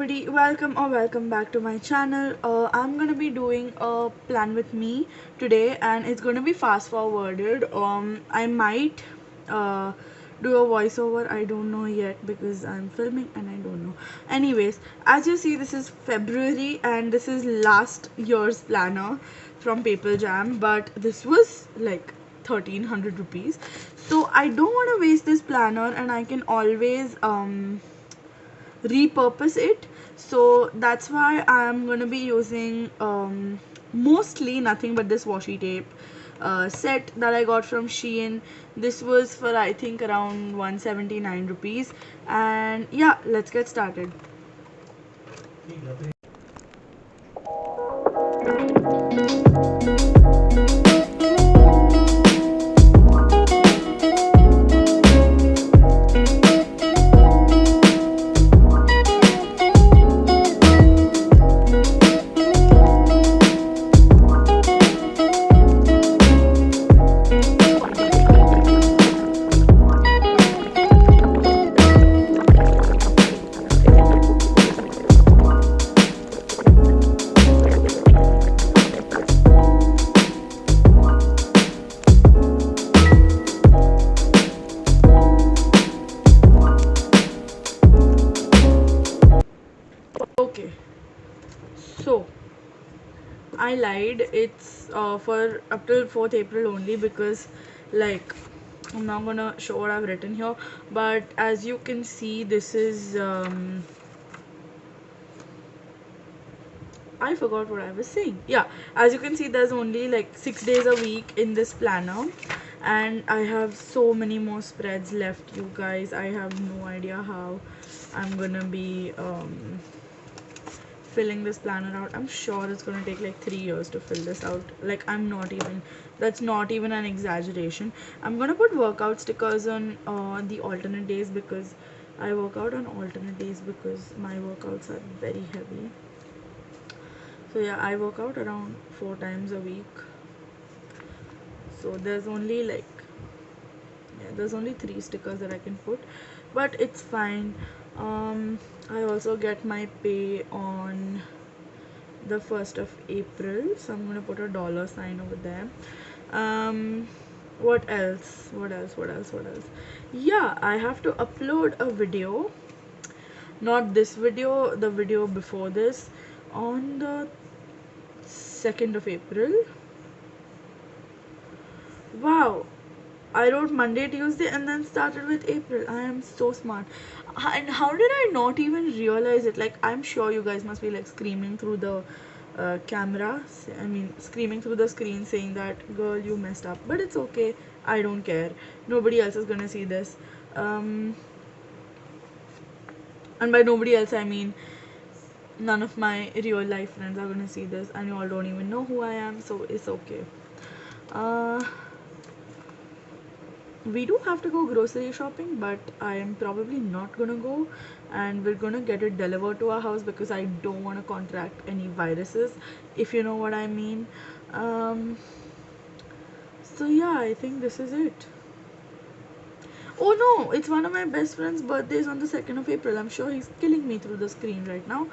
everybody, welcome back to my channel. I'm gonna be doing a plan with me today, and it's gonna be fast forwarded. I might do a voiceover. I don't know yet because I'm filming and I don't know. Anyways, as you see, this is February and this is last year's planner from Paper Jam, but this was like 1300 rupees. So I don't want to waste this planner, and I can always repurpose it. So that's why I'm gonna be using mostly nothing but this washi tape set that I got from Shein. This was for I think around 179 rupees, and yeah, let's get started. Okay, so I lied. It's for up till 4th April only, because like I'm not gonna show what I've written here, but as you can see, this is I forgot what I was saying. Yeah, as you can see, there's only like 6 days a week in this planner, and I have so many more spreads left, you guys. I have no idea how I'm gonna be filling this planner out. I'm sure it's gonna take like 3 years to fill this out. Like, that's not even an exaggeration. I'm gonna put workout stickers on the alternate days, because I work out on alternate days because my workouts are very heavy. So yeah, I work out around 4 times a week. So there's only there's only 3 stickers that I can put, but it's fine. I also get my pay on the 1st of April, so I'm gonna put a $sign over there. What else? Yeah, I have to upload a video, not this video, the video before this, on the 2nd of April. Wow, I wrote Monday, Tuesday, and then started with April. I am so smart. And how did I not even realize it? Like, I'm sure you guys must be like screaming through the camera. I mean, screaming through the screen saying that, girl, you messed up. But it's okay. I don't care. Nobody else is gonna see this. And by nobody else, I mean none of my real life friends are gonna see this, and you all don't even know who I am, so it's okay. We do have to go grocery shopping, but I am probably not gonna go, and we're gonna get it delivered to our house because I don't want to contract any viruses, if you know what I mean. So yeah, I think this is it. Oh no, it's one of my best friend's birthdays on the 2nd of April. I'm sure he's killing me through the screen right now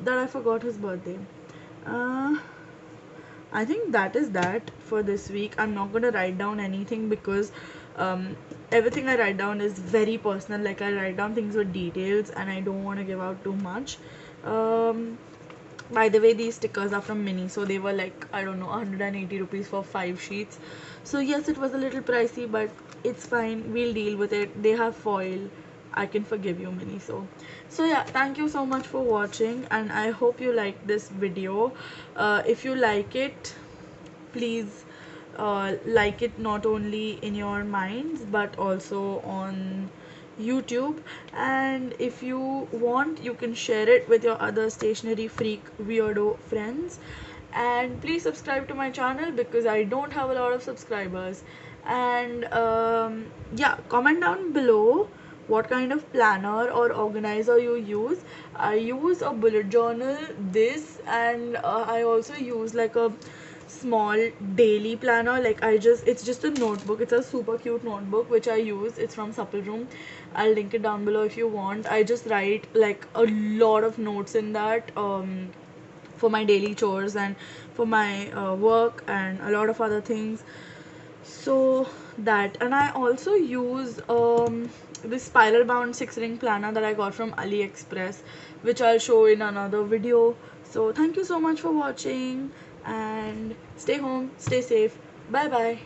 that I forgot his birthday. I think that is that for this week. I'm not gonna write down anything because everything I write down is very personal. Like, I write down things with details and I don't want to give out too much. By the way, these stickers are from Mini, so they were like, I don't know, 180 rupees for 5 sheets. So yes, it was a little pricey, but it's fine. We'll deal with it. They have foil. I can forgive you, Mini. So yeah, thank you so much for watching, and I hope you like this video. If you like it, please like it not only in your minds but also on YouTube, and if you want, you can share it with your other stationery freak weirdo friends. And please subscribe to my channel because I don't have a lot of subscribers. And yeah, comment down below what kind of planner or organizer you use. I use a bullet journal, this, and I also use like a small daily planner. Like it's just a notebook. It's a super cute notebook which I use. It's from Supple Room. I'll link it down below if you want. I just write like a lot of notes in that, for my daily chores and for my work and a lot of other things. So that, and I also use this spiral bound 6 ring planner that I got from AliExpress, which I'll show in another video. So thank you so much for watching, and stay home, stay safe. Bye bye.